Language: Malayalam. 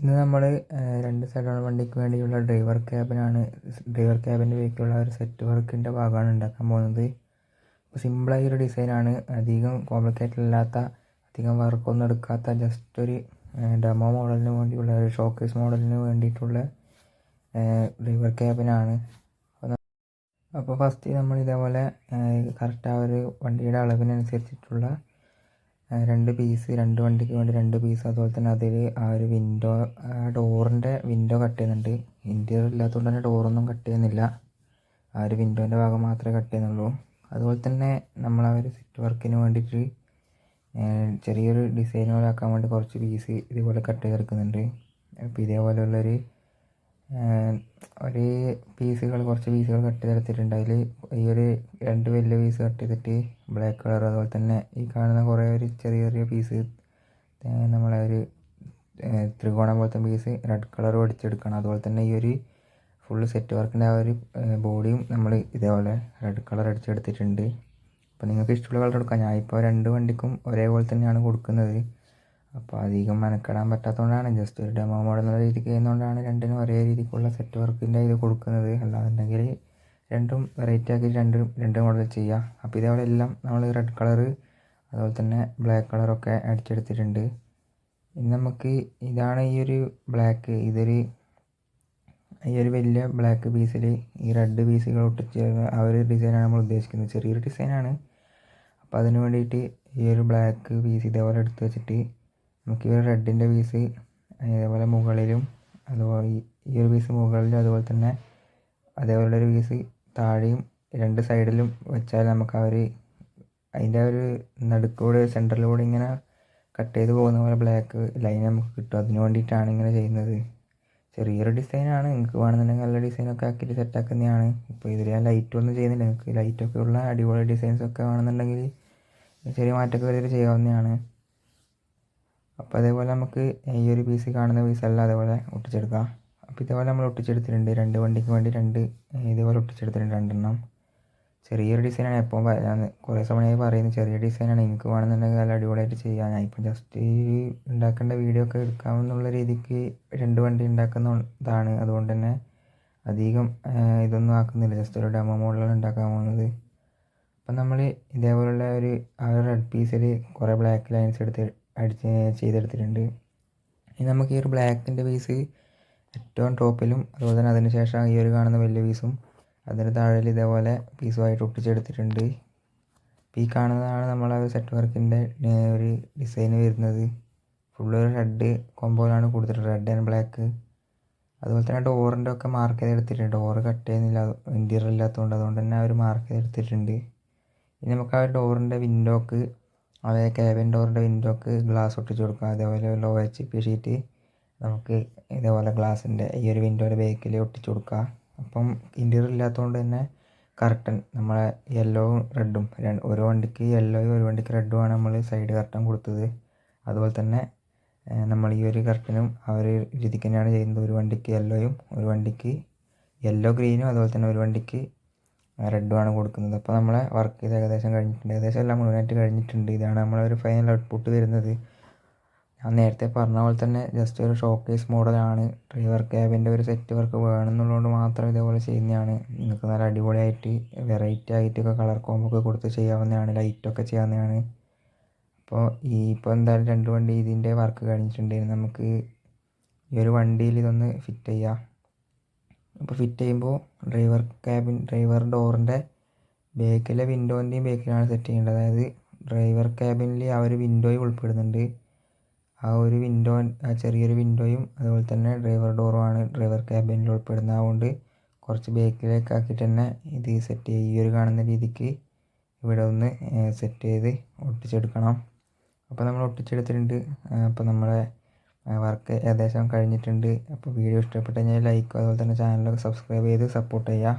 ഇന്ന് നമ്മൾ രണ്ട് സൈഡുള്ള വണ്ടിക്ക് വേണ്ടിയുള്ള ഡ്രൈവർ ക്യാബിൻ്റെ ബാക്കിയുള്ള ഒരു സെറ്റ് വർക്കിൻ്റെ ഭാഗമാണ് ഉണ്ടാക്കാൻ പോകുന്നത്. അപ്പോൾ സിമ്പിളായ ഒരു ഡിസൈനാണ്, അധികം കോംപ്ലിക്കേറ്റഡ് അല്ലാത്ത, അധികം വർക്കൊന്നും എടുക്കാത്ത, ജസ്റ്റ് ഒരു ഡെമോ മോഡലിന് വേണ്ടിയുള്ള ഒരു ഷോക്കേസ് മോഡലിന് വേണ്ടിയിട്ടുള്ള ഡ്രൈവർ ക്യാബിനാണ്. അപ്പോൾ ഫസ്റ്റ് നമ്മൾ ഇതേപോലെ കറക്റ്റ് ആ ഒരു വണ്ടിയുടെ അളവിനനുസരിച്ചിട്ടുള്ള രണ്ട് വണ്ടിക്ക് വേണ്ടി രണ്ട് പീസ്, അതുപോലെ തന്നെ അതിൽ ആ ഒരു ഡോറിൻ്റെ വിൻഡോ കട്ട് ചെയ്യുന്നുണ്ട്. ഇൻറ്റീരിയർ ഇല്ലാത്തതുകൊണ്ട് തന്നെ ഡോറൊന്നും കട്ട് ചെയ്യുന്നില്ല, ആ ഒരു വിൻഡോൻ്റെ ഭാഗം മാത്രമേ കട്ട് ചെയ്യുന്നുള്ളൂ. അതുപോലെ തന്നെ നമ്മൾ ആ ഒരു സെറ്റ് വർക്കിന് വേണ്ടിയിട്ട് ചെറിയൊരു ഡിസൈൻ പോലെ ആക്കാൻ വേണ്ടി കുറച്ച് പീസ് ഇതുപോലെ കട്ട് ചെയ്തെടുക്കുന്നുണ്ട്. അപ്പോൾ ഇതേപോലെയുള്ളൊരു കുറച്ച് പീസുകൾ കട്ട് ചെയ്തെടുത്തിട്ടുണ്ട്. അതിൽ ഈ ഒരു രണ്ട് വലിയ പീസ് കട്ട് ചെയ്തിട്ട് ബ്ലാക്ക് കളർ, അതുപോലെ തന്നെ ഈ കാണുന്ന കുറേ ഒരു ചെറിയ ചെറിയ പീസ് നമ്മളെ ഒരു ത്രികോണം പോലത്തെ പീസ് റെഡ് കളർ അടിച്ചെടുക്കണം. അതുപോലെ തന്നെ ഈ ഒരു ഫുള്ള് സെറ്റ് വർക്കിൻ്റെ ആ ഒരു ബോഡിയും നമ്മൾ ഇതേപോലെ റെഡ് കളർ അടിച്ചെടുത്തിട്ടുണ്ട്. അപ്പോൾ നിങ്ങൾക്ക് ഇഷ്ടമുള്ള കളർ എടുക്കാം. ഞാനിപ്പോൾ രണ്ട് വണ്ടിക്കും ഒരേപോലെ തന്നെയാണ് കൊടുക്കുന്നത്. അപ്പോൾ അധികം മെനക്കെടാൻ പറ്റാത്തതുകൊണ്ടാണ്, ജസ്റ്റ് ഒരു ഡെമോ മോഡൽ എന്നുള്ള രീതിക്ക് ചെയ്യുന്നതുകൊണ്ടാണ് രണ്ടിനും ഒരേ രീതിക്കുള്ള സെറ്റ് വർക്കിൻ്റെ ഇത് കൊടുക്കുന്നത്. അല്ലാന്നുണ്ടെങ്കിൽ രണ്ടും വെറൈറ്റി ആക്കി രണ്ട് മോഡൽ ചെയ്യാം. അപ്പോൾ ഇതേപോലെ എല്ലാം നമ്മൾ റെഡ് കളറ് അതുപോലെ തന്നെ ബ്ലാക്ക് കളറൊക്കെ അടിച്ചെടുത്തിട്ടുണ്ട്. ഇനി നമുക്ക് ഇതാണ് ഈ ഒരു ബ്ലാക്ക്, ഈ ഒരു വലിയ ബ്ലാക്ക് പീസിൽ ഈ റെഡ് പീസുകൾ ഒട്ടിച്ച് ആ ഒരു ഡിസൈനാണ് നമ്മൾ ഉദ്ദേശിക്കുന്നത്. ചെറിയൊരു ഡിസൈനാണ്. അപ്പോൾ അതിന് വേണ്ടിയിട്ട് ഈ ഒരു ബ്ലാക്ക് പീസ് ഇതേപോലെ എടുത്ത് വെച്ചിട്ട് നമുക്ക് ഈ ഒരു റെഡിൻ്റെ പീസ് ഇതേപോലെ മുകളിലും, അതുപോലെ ഈ ഒരു പീസ് മുകളിലും, അതുപോലെ തന്നെ അതേപോലെ ഒരു പീസ് താഴെയും രണ്ട് സൈഡിലും വെച്ചാൽ നമുക്ക് അതിൻ്റെ ഒരു നടുക്കൂടെ സെൻറ്ററിലൂടെ ഇങ്ങനെ കട്ട് ചെയ്ത് പോകുന്ന പോലെ ബ്ലാക്ക് ലൈൻ നമുക്ക് കിട്ടും. അതിന് വേണ്ടിയിട്ടാണ് ഇങ്ങനെ ചെയ്യുന്നത്. ചെറിയൊരു ഡിസൈനാണ്, നിങ്ങൾക്ക് വേണമെന്നുണ്ടെങ്കിൽ നല്ല ഡിസൈനൊക്കെ ആക്കിയിട്ട് സെറ്റാക്കുന്നതാണ്. ഇപ്പോൾ ഇതിൽ ഞാൻ ലൈറ്റൊന്നും ചെയ്യുന്നില്ല. നിങ്ങൾക്ക് ലൈറ്റൊക്കെ ഉള്ള അടിപൊളി ഡിസൈൻസൊക്കെ വേണമെന്നുണ്ടെങ്കിൽ ചെറിയ മാറ്റമൊക്കെ വരുത്തിയിട്ട് ചെയ്യാവുന്നതാണ്. അപ്പോൾ അതേപോലെ നമുക്ക് ഈ ഒരു പീസ് കാണുന്ന പീസല്ല അതേപോലെ ഒട്ടിച്ചെടുക്കാം. അപ്പോൾ ഇതേപോലെ നമ്മൾ ഒട്ടിച്ചെടുത്തിട്ടുണ്ട്. രണ്ട് വണ്ടിക്ക് വേണ്ടി ഇതേപോലെ ഒട്ടിച്ചെടുത്തിട്ടുണ്ട് രണ്ടെണ്ണം. ചെറിയൊരു ഡിസൈനാണ്. എപ്പോൾ ഞാൻ കുറേ സമയമായി പറയുന്നത് ചെറിയ ഡിസൈനാണ്. നിങ്ങൾക്ക് വേണമെന്നുണ്ടെങ്കിൽ നല്ല അടിപൊളിയായിട്ട് ചെയ്യാം. ഞാനിപ്പോൾ ജസ്റ്റ് ഉണ്ടാക്കേണ്ട വീഡിയോ ഒക്കെ എടുക്കാമെന്നുള്ള രീതിക്ക് രണ്ട് വണ്ടി ഉണ്ടാക്കുന്നതാണ്. അതുകൊണ്ട് തന്നെ അധികം ഇതൊന്നും ആക്കുന്നില്ല, ജസ്റ്റ് ഒരു ഡെമോ മോഡലാണ് ഉണ്ടാക്കാൻ പോകുന്നത്. അപ്പം നമ്മൾ ഇതേപോലുള്ള ആ ഒരു റെഡ് പീസിൽ കുറേ ബ്ലാക്ക് ലൈൻസ് ചെയ്തെടുത്തിട്ടുണ്ട്. ഇനി നമുക്ക് ഈ ഒരു ബ്ലാക്കിൻ്റെ പീസ് ഏറ്റവും ടോപ്പിലും, അതുപോലെ തന്നെ അതിന് ശേഷം ഈ ഒരു കാണുന്ന വലിയ പീസും അതിന് താഴെ ഇതേപോലെ പീസുമായിട്ട് ഒട്ടിച്ചെടുത്തിട്ടുണ്ട്. അപ്പോൾ ഈ കാണുന്നതാണ് നമ്മളെ സെറ്റ് വർക്കിൻ്റെ ഒരു ഡിസൈൻ വരുന്നത്. ഫുള്ള് ഒരു റെഡ് കോമ്പോയിലാണ് കൊടുത്തിട്ടുണ്ട്, റെഡ് ആൻഡ് ബ്ലാക്ക്. അതുപോലെ തന്നെ ഡോറിൻ്റെ ഒക്കെ മാർക്ക് ചെയ്തെടുത്തിട്ടുണ്ട്. ഡോറ് കട്ട് ചെയ്യുന്നില്ല, ഇൻറ്റീരിയർ ഇല്ലാത്തതുകൊണ്ട്, അതുകൊണ്ട് തന്നെ അവർ മാർക്ക് ചെയ്തെടുത്തിട്ടുണ്ട്. ഇനി നമുക്ക് ആ ഡോറിൻ്റെ വിൻഡോക്ക്, അതായത് ക്യാബിൻ ഡോറിൻ്റെ വിൻഡോക്ക് ഗ്ലാസ് ഒട്ടിച്ച് കൊടുക്കുക. അതേപോലെ OHP ഷീറ്റ് നമുക്ക് ഇതേപോലെ ഗ്ലാസിൻ്റെ ഈ ഒരു വിൻഡോയുടെ ബേക്കിൽ ഒട്ടിച്ച് കൊടുക്കുക. അപ്പം ഇൻറ്റീരിയർ ഇല്ലാത്തതുകൊണ്ട് തന്നെ കർട്ടൻ നമ്മളെ യെല്ലോവും റെഡും, ഒരു വണ്ടിക്ക് യെല്ലോയും ഒരു വണ്ടിക്ക് റെഡുമാണ് നമ്മൾ സൈഡ് കർട്ടൻ കൊടുത്തത്. അതുപോലെ തന്നെ നമ്മൾ ഈ ഒരു കർട്ടനും ആ ഒരു രീതിക്ക് തന്നെയാണ് ചെയ്യുന്നത്. ഒരു വണ്ടിക്ക് യെല്ലോയും ഒരു വണ്ടിക്ക് ഗ്രീനും, അതുപോലെ തന്നെ ഒരു വണ്ടിക്ക് റെഡുമാണ് കൊടുക്കുന്നത്. അപ്പോൾ നമ്മളെ വർക്ക് ഇത് ഏകദേശം കഴിഞ്ഞിട്ടുണ്ട്, ഏകദേശം എല്ലാം മുഴുവനായിട്ട് കഴിഞ്ഞിട്ടുണ്ട്. ഇതാണ് നമ്മളെ ഒരു ഫൈനൽ ഔട്ട്പുട്ട് വരുന്നത്. ഞാൻ നേരത്തെ പറഞ്ഞ പോലെ തന്നെ ജസ്റ്റ് ഒരു ഷോക്കേസ് മോഡലാണ്. ഡ്രൈവർ ക്യാബിൻ്റെ ഒരു സെറ്റ് വർക്ക് വേണമെന്നുള്ളതുകൊണ്ട് മാത്രം ഇതേപോലെ ചെയ്യുന്നതാണ്. നിങ്ങൾക്ക് നല്ല അടിപൊളിയായിട്ട് വെറൈറ്റി ആയിട്ടൊക്കെ കളർ കോമ്പൊക്കെ കൊടുത്ത് ചെയ്യാവുന്നതാണ്, ലൈറ്റൊക്കെ ചെയ്യാവുന്നതാണ്. അപ്പോൾ ഇപ്പോൾ എന്തായാലും രണ്ട് വണ്ടി ഇതിൻ്റെ വർക്ക് കഴിഞ്ഞിട്ടുണ്ട്. നമുക്ക് ഈ ഒരു വണ്ടിയിൽ ഇതൊന്ന് ഫിറ്റ് ചെയ്യാം. അപ്പോൾ ഫിറ്റ് ചെയ്യുമ്പോൾ ഡ്രൈവർ ഡോറിൻ്റെ ബേക്കിലെ വിൻഡോൻ്റെയും ബേക്കിലാണ് സെറ്റ് ചെയ്യേണ്ടത്. അതായത് ഡ്രൈവർ ക്യാബിനിൽ ആ ഒരു വിൻഡോയും ഉൾപ്പെടുന്നുണ്ട്. ആ ഒരു വിൻഡോ, ആ ചെറിയൊരു വിൻഡോയും അതുപോലെ തന്നെ ഡ്രൈവർ ഡോറുമാണ് ഡ്രൈവർ ക്യാബിനിൽ ഉൾപ്പെടുന്നത്. അതുകൊണ്ട് കുറച്ച് ബേക്കിലേക്ക് ആക്കിയിട്ട് തന്നെ ഇത് സെറ്റ് ചെയ്യുക. ഈ ഒരു കാണുന്ന രീതിക്ക് ഇവിടെ ഒന്ന് സെറ്റ് ചെയ്ത് ഒട്ടിച്ചെടുക്കണം. അപ്പോൾ നമ്മൾ ഒട്ടിച്ചെടുത്തിട്ടുണ്ട്. അപ്പോൾ നമ്മളെ വർക്ക് ഏകദേശം കഴിഞ്ഞിട്ടുണ്ട്. അപ്പോൾ വീഡിയോ ഇഷ്ടപ്പെട്ട് കഴിഞ്ഞാൽ ലൈക്ക്, അതുപോലെ തന്നെ ചാനലൊക്കെ സബ്സ്ക്രൈബ് ചെയ്ത് സപ്പോർട്ട് ചെയ്യുക.